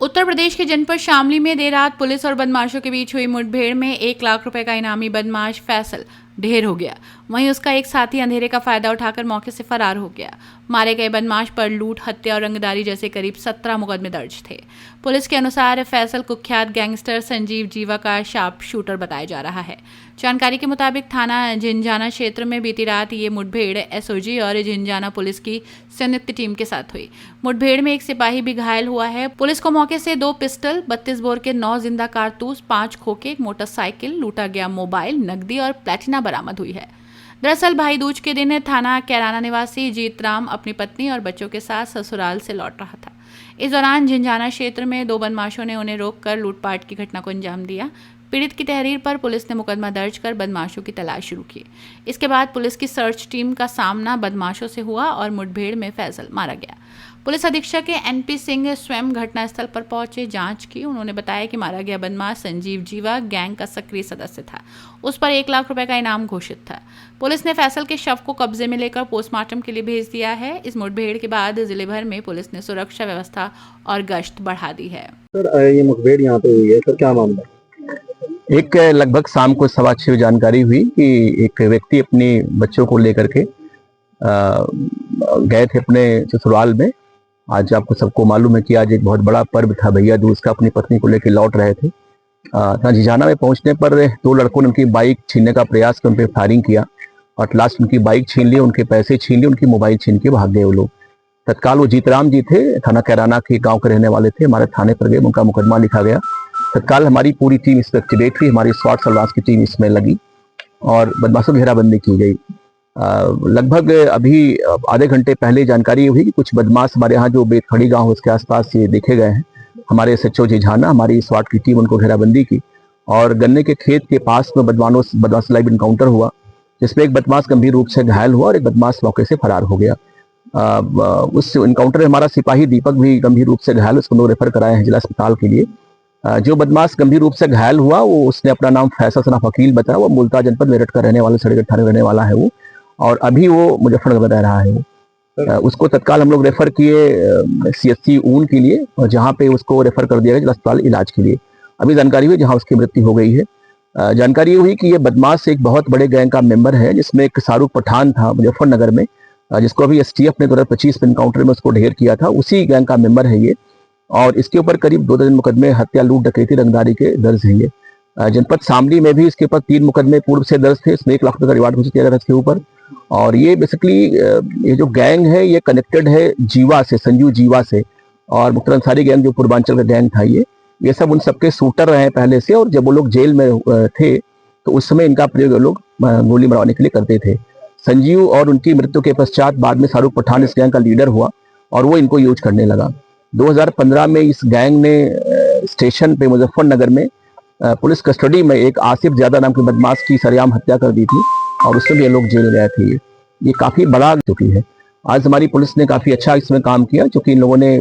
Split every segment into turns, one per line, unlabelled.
उत्तर प्रदेश के जनपद शामली में देर रात पुलिस और बदमाशों के बीच हुई मुठभेड़ में 1 लाख रुपए का इनामी बदमाश फैसल ढेर हो गया। वहीं उसका एक साथी अंधेरे का फायदा उठाकर मौके से फरार हो गया। मारे गए बदमाश पर लूट, हत्या और रंगदारी जैसे करीब 17 मुकदमे दर्ज थे। पुलिस के अनुसार फैसल कुख्यात गैंगस्टर संजीव जीवा का शार्प शूटर बताया जा रहा है। जानकारी के मुताबिक थाना झिंझाना क्षेत्र में बीती रात ये मुठभेड़ एसओजी और झिंझाना पुलिस की संयुक्त टीम के साथ हुई। मुठभेड़ में एक सिपाही भी घायल हुआ है। पुलिस को मौके से 2 पिस्टल, 32 बोर के 9 जिंदा कारतूस, 5 खोखे, एक मोटरसाइकिल, लूटा गया मोबाइल, नकदी और प्लेटिना बरामद हुई है। दरअसल भाई दूज के दिन थाना कैराना निवासी जीतराम अपनी पत्नी और बच्चों के साथ ससुराल से लौट रहा था। इस दौरान झिंझाना क्षेत्र में 2 बदमाशों ने उन्हें रोककर लूटपाट की घटना को अंजाम दिया। पीड़ित की तहरीर पर पुलिस ने मुकदमा दर्ज कर बदमाशों की तलाश शुरू की। इसके बाद पुलिस की सर्च टीम का सामना बदमाशों से हुआ और मुठभेड़ में फैसल मारा गया। पुलिस अधीक्षक एनपी सिंह स्वयं घटनास्थल पर पहुंचे, जांच की। उन्होंने बताया कि मारा गया बदमाश संजीव जीवा गैंग का सक्रिय सदस्य था। उस पर 1 लाख रुपए का इनाम घोषित था। पुलिस ने फैसल के शव को कब्जे में लेकर पोस्टमार्टम के लिए भेज दिया है। इस मुठभेड़ के बाद जिले भर में पुलिस ने सुरक्षा व्यवस्था और गश्त बढ़ा दी है।
सर, ये मुठभेड़ यहाँ पे हुई है, सर क्या मामला?
एक लगभग शाम को 6:15 जानकारी हुई कि एक व्यक्ति अपने बच्चों को लेकर के गए थे अपने ससुराल में। आज आपको सबको मालूम है कि आज एक बहुत बड़ा पर्व था, भैया दूज का। अपनी पत्नी को लेकर लौट रहे थे। झिंझाना में पहुंचने पर 2 लड़कों ने उनकी बाइक छीनने का प्रयास कर उन पर फायरिंग किया और लास्ट उनकी बाइक छीन ली, उनके पैसे छीन लिए, उनकी मोबाइल छीन के भाग गए वो लोग। तत्काल वो जीतराम जी थे, थाना कैराना के गाँव के रहने वाले थे। हमारे थाने पर गए, उनका मुकदमा लिखा गया। तत्काल हमारी पूरी टीम इस पर एक्टिवेट हुई, हमारी स्वाट सर्विलांस की टीम इसमें लगी और बदमाशों की घेराबंदी की गई। लगभग अभी आधे घंटे पहले जानकारी हुई कि कुछ बदमाश हमारे यहाँ जो बेतखड़ी गांव है उसके आसपास ये देखे गए हैं। हमारे एसएचओ झिंझाना, हमारी स्वाट की टीम उनको घेराबंदी की और गन्ने के खेत के पास में बदमाश लाइव इनकाउंटर हुआ, जिसमें एक बदमाश गंभीर रूप से घायल हुआ और एक बदमाश मौके से फरार हो गया। उस इनकाउंटर में हमारा सिपाही दीपक भी गंभीर रूप से घायल, उसको लोग रेफर कराए हैं जिला अस्पताल के लिए। जो बदमाश गंभीर रूप से घायल हुआ वो उसने अपना नाम फैसल सना वकील बताया। वो मूलतः जनपद मेरठ का रहने वाला, सड़ीगढ़ थाने रहने वाला है वो, और अभी वो मुजफ्फरनगर रह रहा है वो। उसको तत्काल हम लोग रेफर किए सीएचसी ऊन के लिए, और जहाँ पे उसको रेफर कर दिया गया जिला अस्पताल इलाज के लिए। अभी जानकारी हुई जहाँ उसकी मृत्यु हो गई है। जानकारी हुई कि ये बदमाश एक बहुत बड़े गैंग का मेंबर है, जिसमें एक शाहरुख पठान था मुजफ्फरनगर में, जिसको अभी एसटीएफ ने 2025 में इनकाउंटर में उसको ढेर किया था। उसी गैंग का मेंबर है ये और इसके ऊपर करीब 2 दर्जन मुकदमे हत्या, लूट, डकैती, रंगदारी के दर्ज हैं ये। जनपद शामली में भी इसके ऊपर 3 मुकदमे पूर्व से दर्ज थे। इसमें 1 लाख रुपए का रिवार्ड घोषित किया गया था इसके ऊपर। और ये बेसिकली ये जो गैंग है ये कनेक्टेड है जीवा से, संजीव जीवा से, और मुख्तार अंसारी गैंग जो पूर्वांचल का गैंग था ये सब उन सबके शूटर रहे हैं पहले से। और जब वो लोग जेल में थे तो उस समय इनका प्रयोग लोग गोली मरवाने के लिए करते थे। संजीव और उनकी मृत्यु के पश्चात बाद में शाहरुख पठान इस गैंग का लीडर हुआ और वो इनको यूज करने लगा। 2015 में इस गैंग ने स्टेशन पे मुजफ्फरनगर में पुलिस कस्टडी में एक आसिफ ज्यादा नाम के बदमाश की सरेआम हत्या कर दी थी और उसमें भी ये लोग जेल गए थे। ये काफी बड़ा चुकी है। आज हमारी पुलिस ने काफी अच्छा इसमें काम किया, क्योंकि इन लोगों ने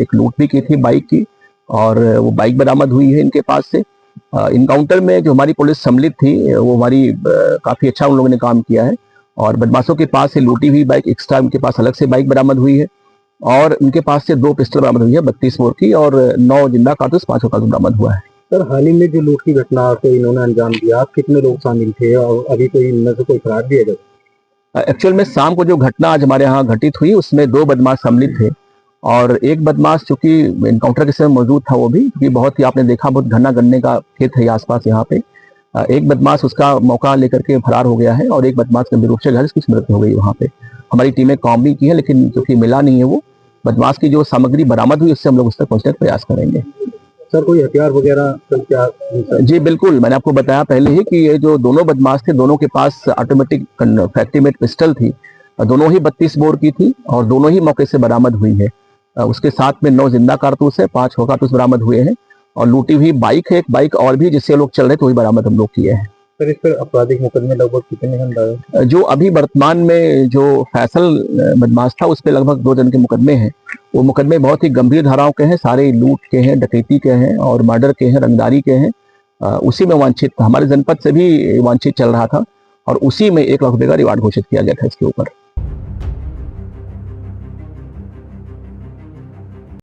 एक लूट भी की थी बाइक की और वो बाइक बरामद हुई है इनके पास से। इनकाउंटर में जो हमारी पुलिस सम्मिलित थी वो हमारी काफी अच्छा उन लोगों ने काम किया है। और बदमाशों के पास से लूटी हुई बाइक एक्स्ट्रा उनके पास अलग से बाइक बरामद हुई है और उनके पास से 2 पिस्टल बरामद हुई है 32 बोर की, और 9 जिंदा कारतूस, 5 कारतूस बरामद हुआ है।
सर, हाल ही में जो लूट की घटना को इन्होंने अंजाम दिया, कितने लोग शामिल थे और अभी कोई इनमें से कोई फरार भी है?
एक्चुअल में शाम को जो घटना आज हमारे यहाँ घटित हुई उसमें 2 बदमाश सम्मिलित थे और एक बदमाश चूंकि इनकाउंटर के समय मौजूद था, वो भी क्योंकि बहुत ही आपने देखा बहुत घना गन्ने का खेत है आसपास यहाँ पे। एक बदमाश उसका मौका लेकर के फरार हो गया है और एक बदमाश गंभीर रूप से घायल, इसकी मृत्यु हो गई वहाँ पे। हमारी टीमें काम भी की है, लेकिन क्योंकि मिला नहीं है वो बदमाश की जो सामग्री बरामद हुई उससे हम लोग उस तक पहुंचने का प्रयास करेंगे।
सर, कोई हथियार वगैरह क्या?
जी बिल्कुल, मैंने आपको बताया पहले ही कि ये जो दोनों बदमाश थे दोनों के पास ऑटोमेटिक फैक्ट्रीमेड पिस्टल थी, दोनों ही 32 बोर की थी और दोनों ही मौके से बरामद हुई है। उसके साथ में 9 जिंदा कारतूस है, 5 कारतूस बरामद हुए हैं और लूटी हुई बाइक है, एक बाइक और भी जिससे लोग चल रहे थे, वही बरामद हम लोग किए हैं।
सर, इस पर आपराधिक मुकदमे लगभग कितने हैं?
जो अभी वर्तमान में जो फैसल बदमाश था उस पर लगभग 2 जन के मुकदमे हैं। वो मुकदमे बहुत ही गंभीर धाराओं के हैं, सारे लूट के हैं, डकैती के हैं और मर्डर के हैं, रंगदारी के हैं। उसी में वांछित हमारे जनपद से भी वांछित चल रहा था और उसी में 1 लाख रुपए का रिवार्ड घोषित किया गया था इसके ऊपर।